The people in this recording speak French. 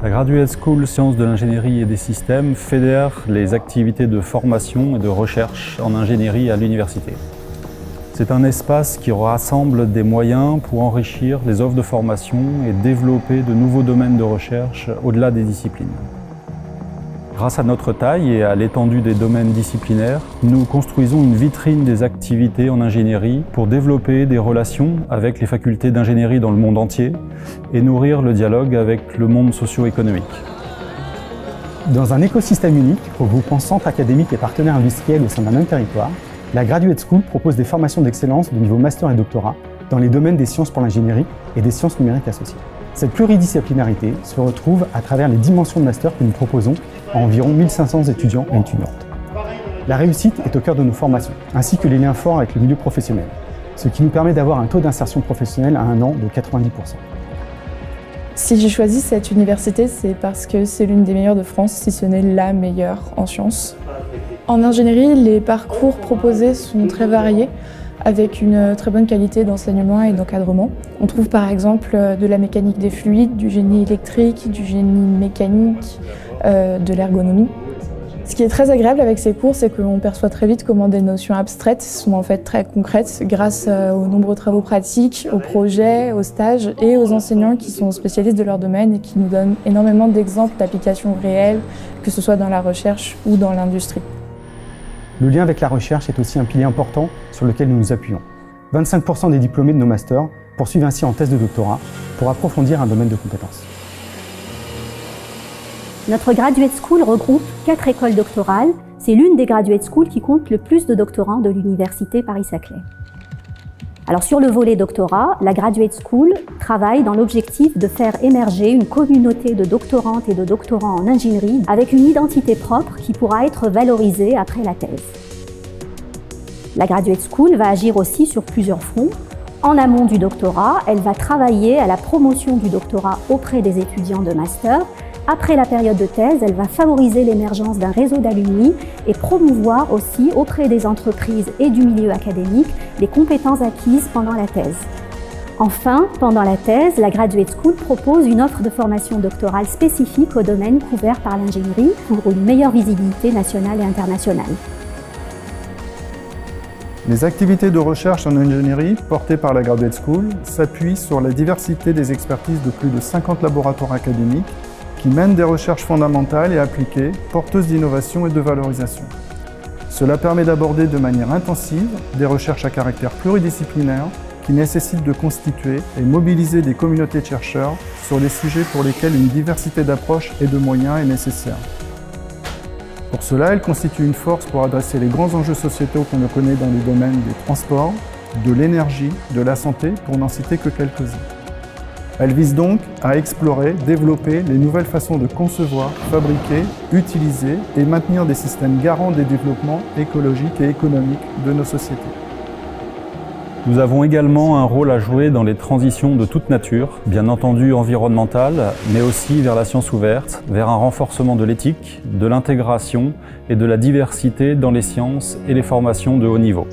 La Graduate School Sciences de l'ingénierie et des systèmes fédère les activités de formation et de recherche en ingénierie à l'université. C'est un espace qui rassemble des moyens pour enrichir les offres de formation et développer de nouveaux domaines de recherche au-delà des disciplines. Grâce à notre taille et à l'étendue des domaines disciplinaires, nous construisons une vitrine des activités en ingénierie pour développer des relations avec les facultés d'ingénierie dans le monde entier et nourrir le dialogue avec le monde socio-économique. Dans un écosystème unique, regroupant centres académiques et partenaires industriels au sein d'un même territoire, la Graduate School propose des formations d'excellence de niveau master et doctorat dans les domaines des sciences pour l'ingénierie et des sciences numériques associées. Cette pluridisciplinarité se retrouve à travers les dimensions de master que nous proposons à environ 1500 étudiants et étudiantes. La réussite est au cœur de nos formations, ainsi que les liens forts avec le milieu professionnel, ce qui nous permet d'avoir un taux d'insertion professionnelle à 1 an de 90%. Si j'ai choisi cette université, c'est parce que c'est l'une des meilleures de France, si ce n'est la meilleure en sciences. En ingénierie, les parcours proposés sont très variés, avec une très bonne qualité d'enseignement et d'encadrement. On trouve par exemple de la mécanique des fluides, du génie électrique, du génie mécanique, de l'ergonomie. Ce qui est très agréable avec ces cours, c'est qu'on perçoit très vite comment des notions abstraites sont en fait très concrètes grâce aux nombreux travaux pratiques, aux projets, aux stages et aux enseignants qui sont spécialistes de leur domaine et qui nous donnent énormément d'exemples d'applications réelles, que ce soit dans la recherche ou dans l'industrie. Le lien avec la recherche est aussi un pilier important sur lequel nous nous appuyons. 25% des diplômés de nos masters poursuivent ainsi en thèse de doctorat pour approfondir un domaine de compétences. Notre Graduate School regroupe 4 écoles doctorales. C'est l'une des Graduate Schools qui compte le plus de doctorants de l'Université Paris-Saclay. Alors sur le volet doctorat, la Graduate School travaille dans l'objectif de faire émerger une communauté de doctorantes et de doctorants en ingénierie avec une identité propre qui pourra être valorisée après la thèse. La Graduate School va agir aussi sur plusieurs fronts. En amont du doctorat, elle va travailler à la promotion du doctorat auprès des étudiants de master. Après la période de thèse, elle va favoriser l'émergence d'un réseau d'alumni et promouvoir aussi auprès des entreprises et du milieu académique les compétences acquises pendant la thèse. Enfin, pendant la thèse, la Graduate School propose une offre de formation doctorale spécifique au domaine couvert par l'ingénierie pour une meilleure visibilité nationale et internationale. Les activités de recherche en ingénierie portées par la Graduate School s'appuient sur la diversité des expertises de plus de 50 laboratoires académiques qui mènent des recherches fondamentales et appliquées, porteuses d'innovation et de valorisation. Cela permet d'aborder de manière intensive des recherches à caractère pluridisciplinaire qui nécessitent de constituer et mobiliser des communautés de chercheurs sur des sujets pour lesquels une diversité d'approches et de moyens est nécessaire. Pour cela, elle constitue une force pour adresser les grands enjeux sociétaux qu'on connaît dans les domaines des transports, de l'énergie, de la santé, pour n'en citer que quelques-uns. Elle vise donc à explorer, développer les nouvelles façons de concevoir, fabriquer, utiliser et maintenir des systèmes garants des développements écologiques et économiques de nos sociétés. Nous avons également un rôle à jouer dans les transitions de toute nature, bien entendu environnementales, mais aussi vers la science ouverte, vers un renforcement de l'éthique, de l'intégration et de la diversité dans les sciences et les formations de haut niveau.